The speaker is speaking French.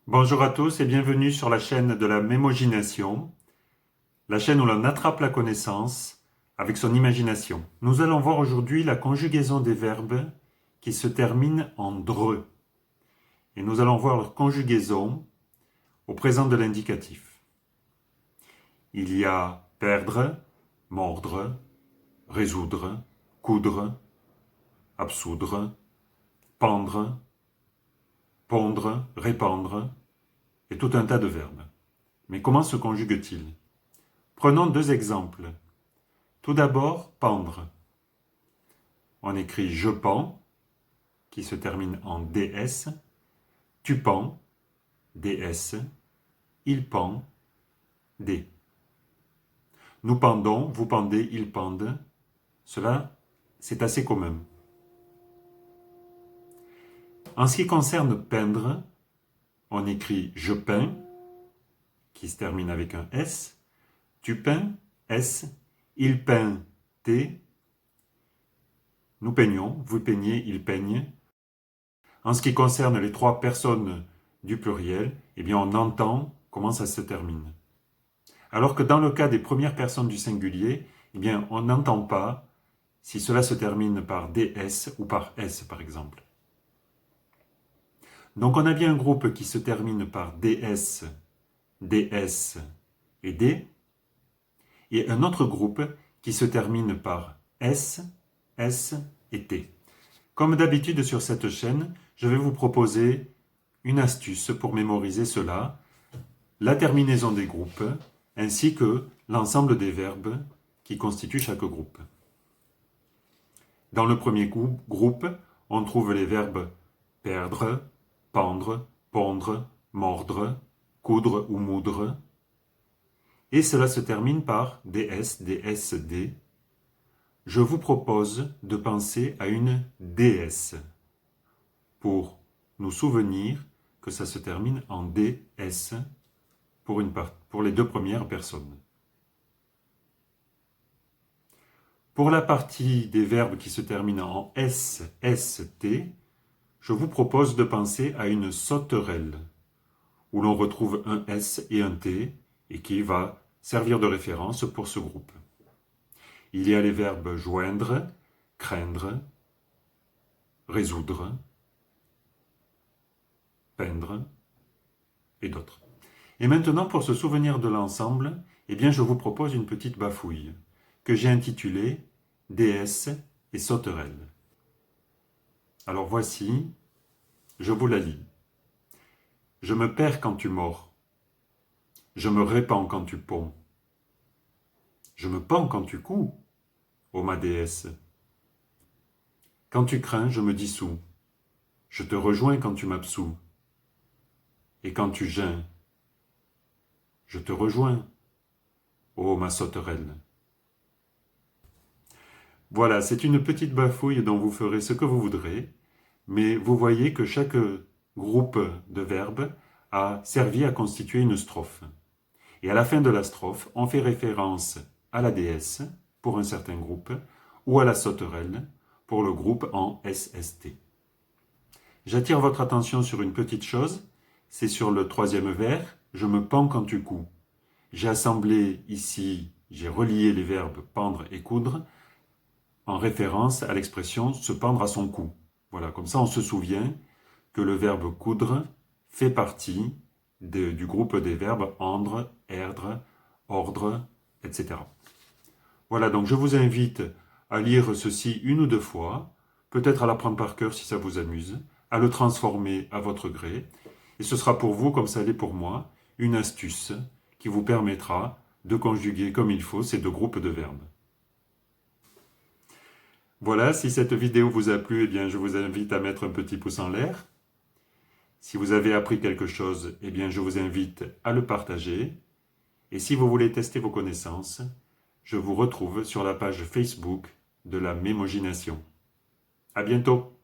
Bonjour à tous et bienvenue sur la chaîne de la mémogination, la chaîne où l'on attrape la connaissance avec son imagination. Nous allons voir aujourd'hui la conjugaison des verbes qui se terminent en DRE. Et nous allons voir leur conjugaison au présent de l'indicatif. Il y a perdre, mordre, résoudre, coudre, absoudre, pendre, pondre, répandre et tout un tas de verbes. Mais comment se conjugue-t-il? Prenons deux exemples. Tout d'abord, pendre. On écrit je pends, qui se termine en DS, tu pends, DS, il pend, D. Nous pendons, vous pendez, ils pendent. Cela, c'est assez commun. En ce qui concerne peindre, on écrit je peins, qui se termine avec un S, tu peins, S, il peint, T, nous peignons, vous peignez, ils peignent. En ce qui concerne les trois personnes du pluriel, eh bien on entend comment ça se termine. Alors que dans le cas des premières personnes du singulier, eh bien on n'entend pas si cela se termine par DS ou par S par exemple. Donc on a bien un groupe qui se termine par DS, DS et D, et un autre groupe qui se termine par S, S et T. Comme d'habitude sur cette chaîne, je vais vous proposer une astuce pour mémoriser cela, la terminaison des groupes, ainsi que l'ensemble des verbes qui constituent chaque groupe. Dans le premier groupe, on trouve les verbes perdre, pendre, pondre, mordre, coudre ou moudre, et cela se termine par DS, DS, D. Je vous propose de penser à une DS pour nous souvenir que ça se termine en DS pour les deux premières personnes. Pour la partie des verbes qui se terminent en S, S, T, je vous propose de penser à une sauterelle, où l'on retrouve un S et un T, et qui va servir de référence pour ce groupe. Il y a les verbes joindre, craindre, résoudre, peindre, et d'autres. Et maintenant, pour se souvenir de l'ensemble, eh bien, je vous propose une petite bafouille, que j'ai intitulée « Déesse et sauterelle ». Alors voici, je vous la lis. Je me perds quand tu mords. Je me répands quand tu ponds. Je me pends quand tu couds, ô ma déesse. Quand tu crains, je me dissous. Je te rejoins quand tu m'absous. Et quand tu geins, je te rejoins, ô ma sauterelle. Voilà, c'est une petite bafouille dont vous ferez ce que vous voudrez, mais vous voyez que chaque groupe de verbes a servi à constituer une strophe. Et à la fin de la strophe, on fait référence à la déesse pour un certain groupe ou à la sauterelle pour le groupe en SST. J'attire votre attention sur une petite chose, c'est sur le troisième vers, je me pends quand tu couds. J'ai assemblé ici, j'ai relié les verbes pendre et coudre en référence à l'expression se pendre à son cou. Voilà, comme ça on se souvient que le verbe coudre fait partie du groupe des verbes endre, erdre, ordre, etc. Voilà, donc je vous invite à lire ceci une ou deux fois, peut-être à l'apprendre par cœur si ça vous amuse, à le transformer à votre gré, et ce sera pour vous, comme ça l'est pour moi, une astuce qui vous permettra de conjuguer comme il faut ces deux groupes de verbes. Voilà, si cette vidéo vous a plu, eh bien, je vous invite à mettre un petit pouce en l'air. Si vous avez appris quelque chose, eh bien, je vous invite à le partager. Et si vous voulez tester vos connaissances, je vous retrouve sur la page Facebook de la Mémogination. À bientôt!